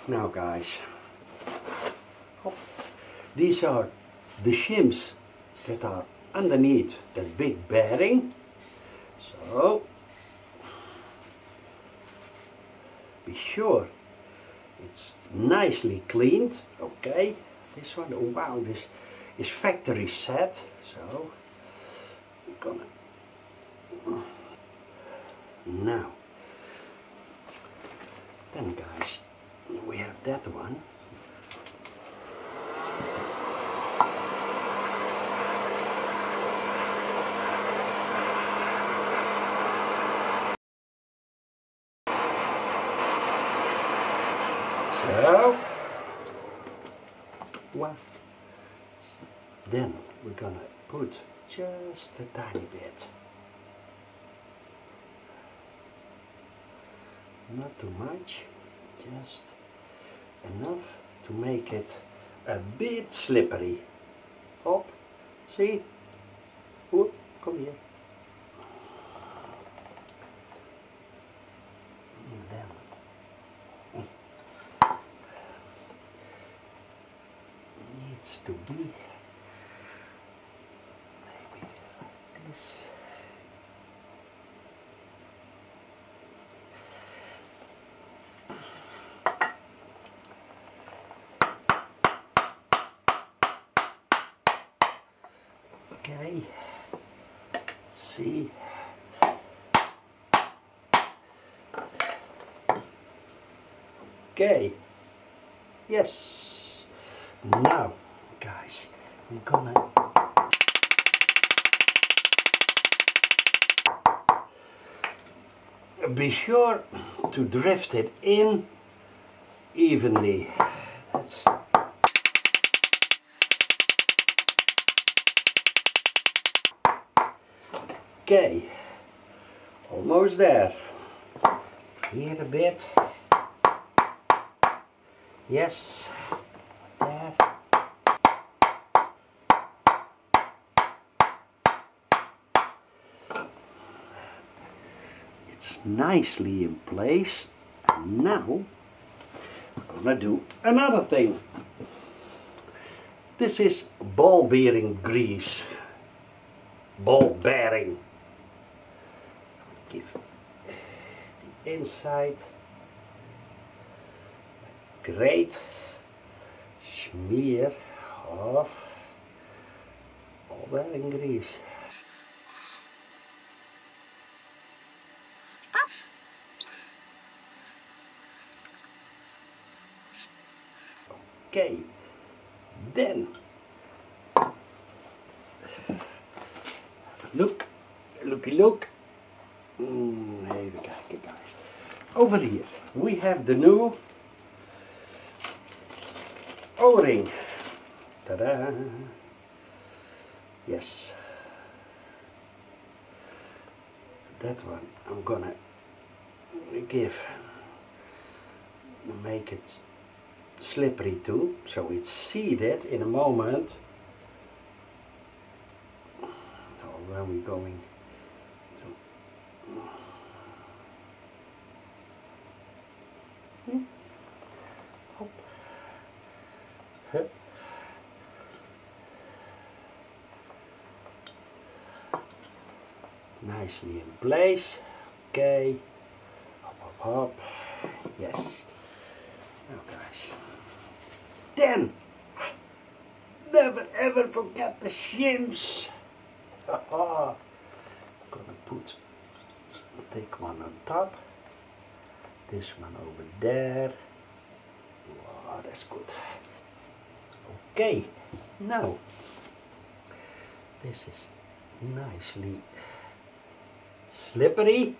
Now guys, these are the shims that are underneath that big bearing. So be sure it's nicely cleaned. Okay, this one, oh wow, this is factory set. So we're gonna now, then guys, we have that one. So, well, then we're gonna put just a tiny bit, not too much, just enough to make it a bit slippery. Hop, see? Whoop, come here. And then needs to be maybe like this. Okay, see. Okay, yes. Now, guys, we're gonna be sure to drift it in evenly. That's okay, almost there. Here a bit. Yes, there. It's nicely in place. And now I'm gonna do another thing. This is ball bearing grease. Ball bearing. Give the inside a great smear of ball bearing grease. Okay, then look, look. Even kijken guys. Over here we have the new O-ring. Ta-da! Yes. That one I'm gonna make it slippery too, so it's seated in a moment. Now when we're going to hop. Hup. Nicely in place. Okay, hop, hop, hop. Yes. Now guys, then never ever forget the shims. I'm gonna take one on top, this one over there. Wow, that's good. Okay, now this is nicely slippery.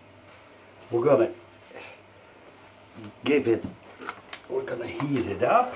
We're gonna heat it up.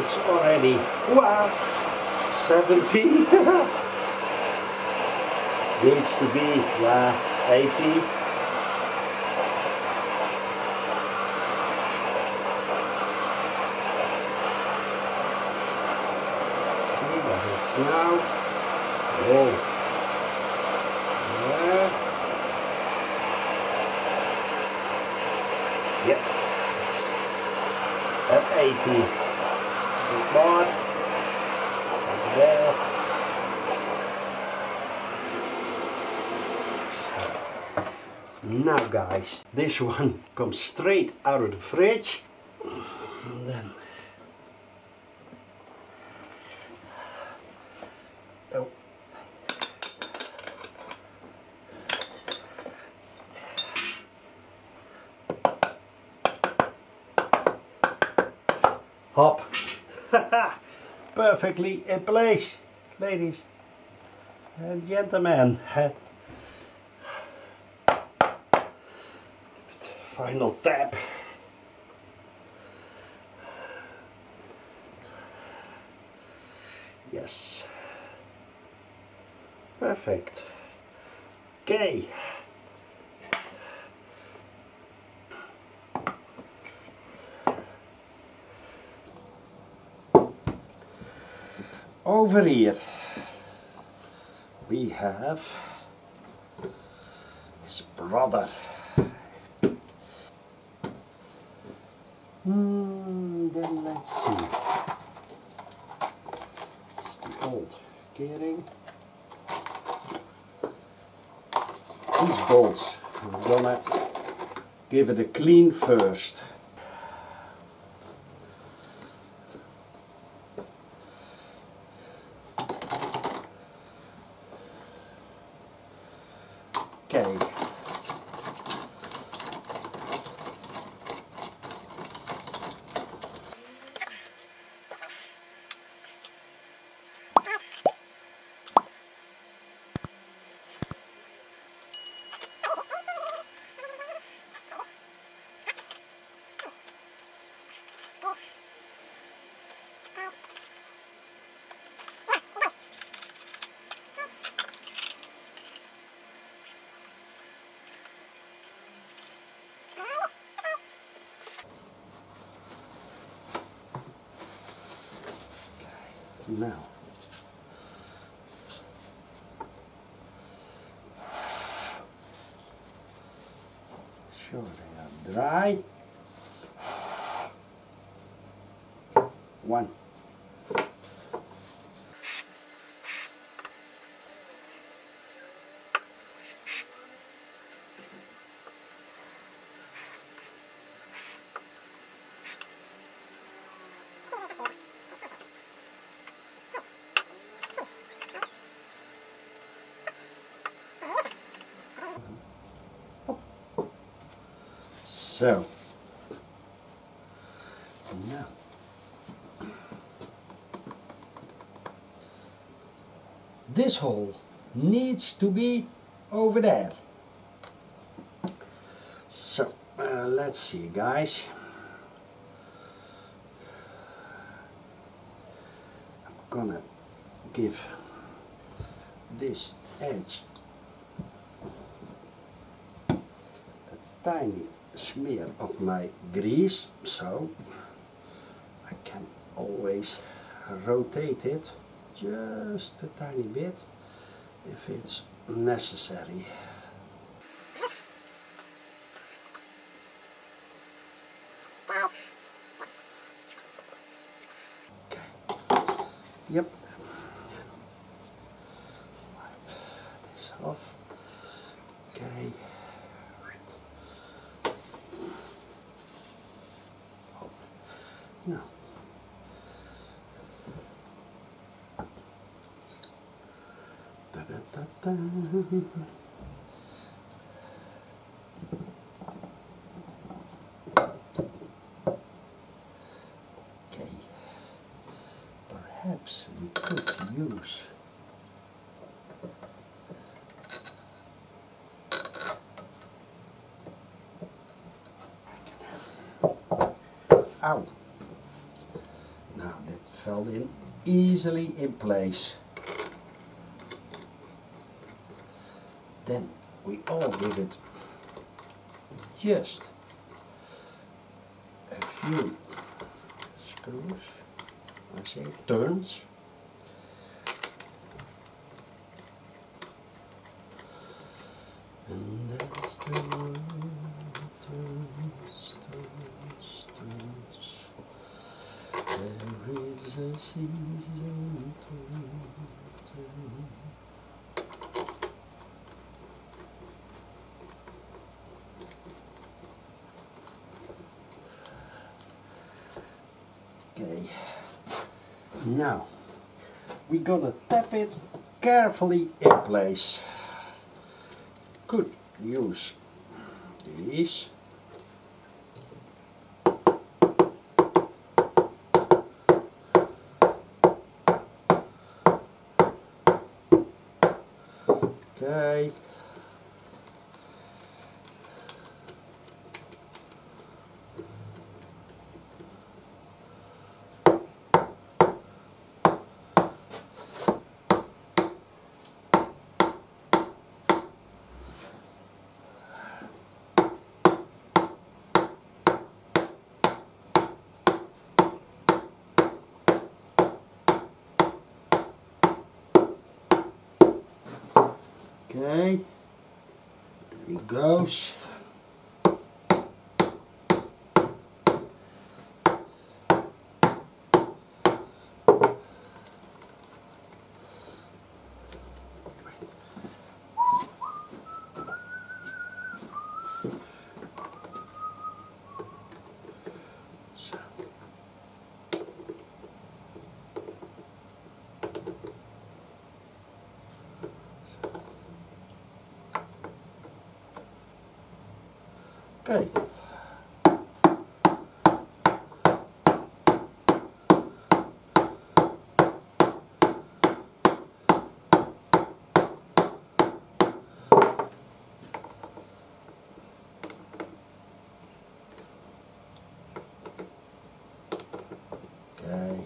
it's already, wow, 70. Needs to be, yeah, 80. See what it's now. Oh, yeah. Yep, it's at 80. A bit more. And there. Now guys, this one comes straight out of the fridge. And then oh. Hop. Perfectly in place, ladies and gentlemen. Final tap. Yes. Perfect. Okay. Over here we have his brother. Then let's see. It's the old gearing. These bolts, I'm gonna give it a clean first. Okay. Now, sure they are dry. One. So, now this hole needs to be over there. So, let's see guys. I'm gonna give this edge a tiny smear of my grease, so I can always rotate it just a tiny bit if it's necessary. Okay. Yep. Wipe this off. Okay. Now, da da da da. Okay, perhaps we could use ow. Now that fell in easily in place. Then we all give it just a few screws, I say turns. And that's the one, turns. There is a season to turn. Okay, now we're gonna tap it carefully in place. Could use these. Okay. Okay, there he goes. Okay. Okay.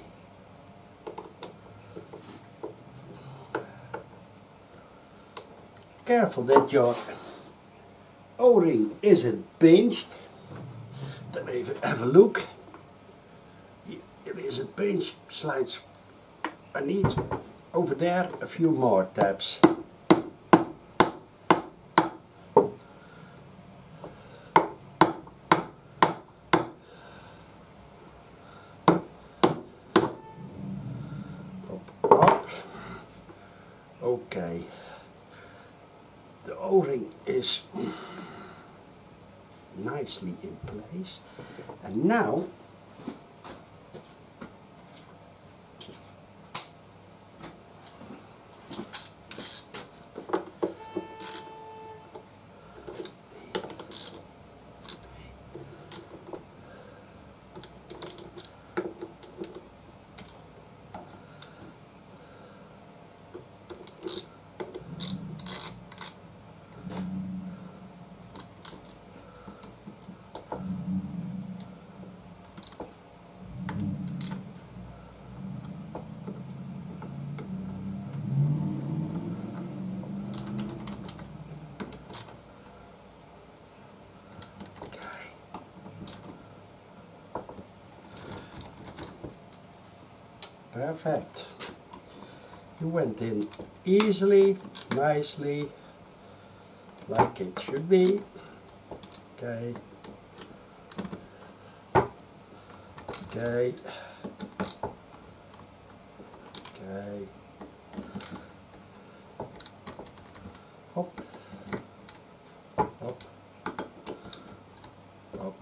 Careful that your O-ring isn't pinched. Then even have a look. It isn't pinched. Slides. I need over there a few more taps. Up. Okay. The O-ring is nicely in place, and now perfect. You went in easily, nicely, like it should be. Okay. Okay. Okay. Hop. Hop. Hop.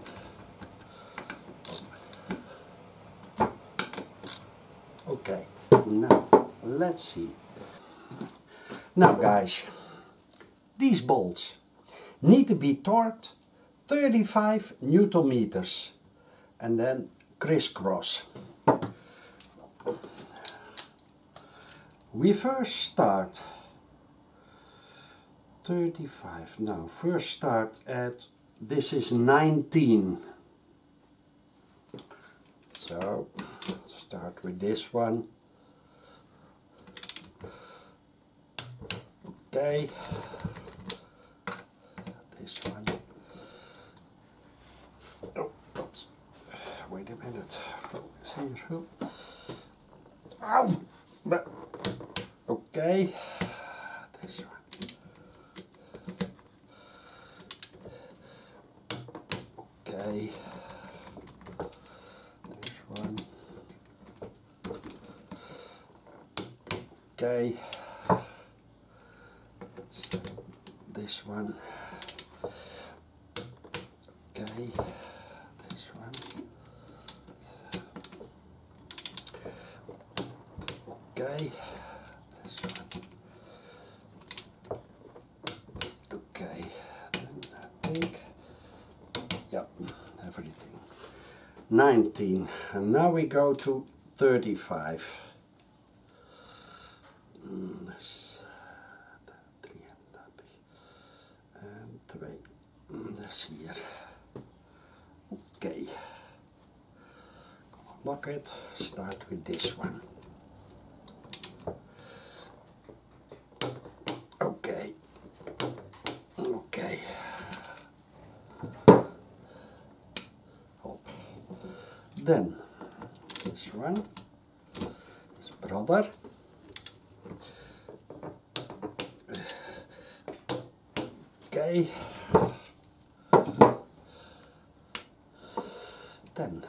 Okay, now let's see. Now guys, these bolts need to be torqued 35 Newton meters and then crisscross. We first start 35. Now first start at, this is 19. So start with this one. Okay, this one. Oh, oops. Wait a minute. Focus here. Ow! Okay, this one. Okay, this one. Okay, this one. Okay, this one. Okay, this one. Okay, then I think, yep, everything. 19, and now we go to 35. En 2. Dat is hier. Okay. Lock it. Start with this one. Okay. Okay. Hop. Then this one is brother. Okay. Then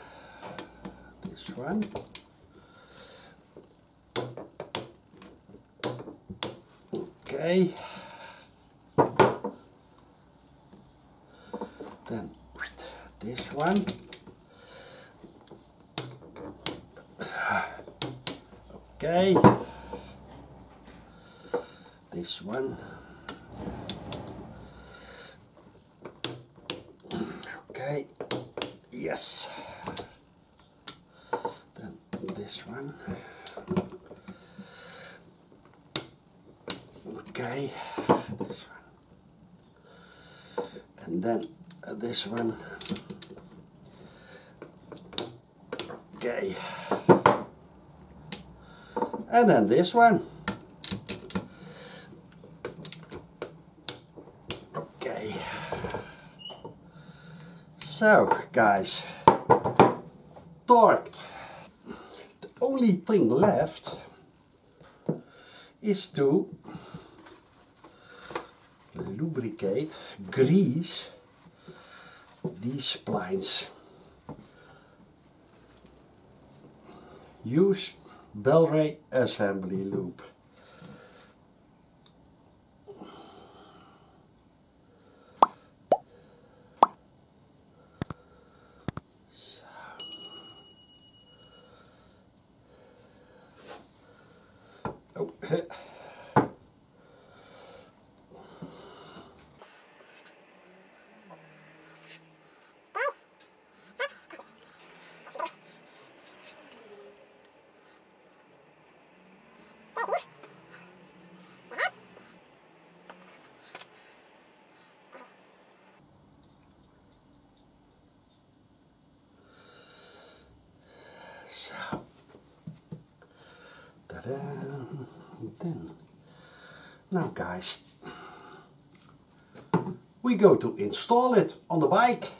this one. Okay. Then this one. Okay. This one. Okay. Yes. Then this one. Okay. This one. And then this one. Okay. And then this one. Okay. So, guys, torqued. The only thing left is to lubricate, grease these splines. Use Bel-Ray assembly lube. Oh. So, ta-da. Then, now guys, we go to install it on the bike.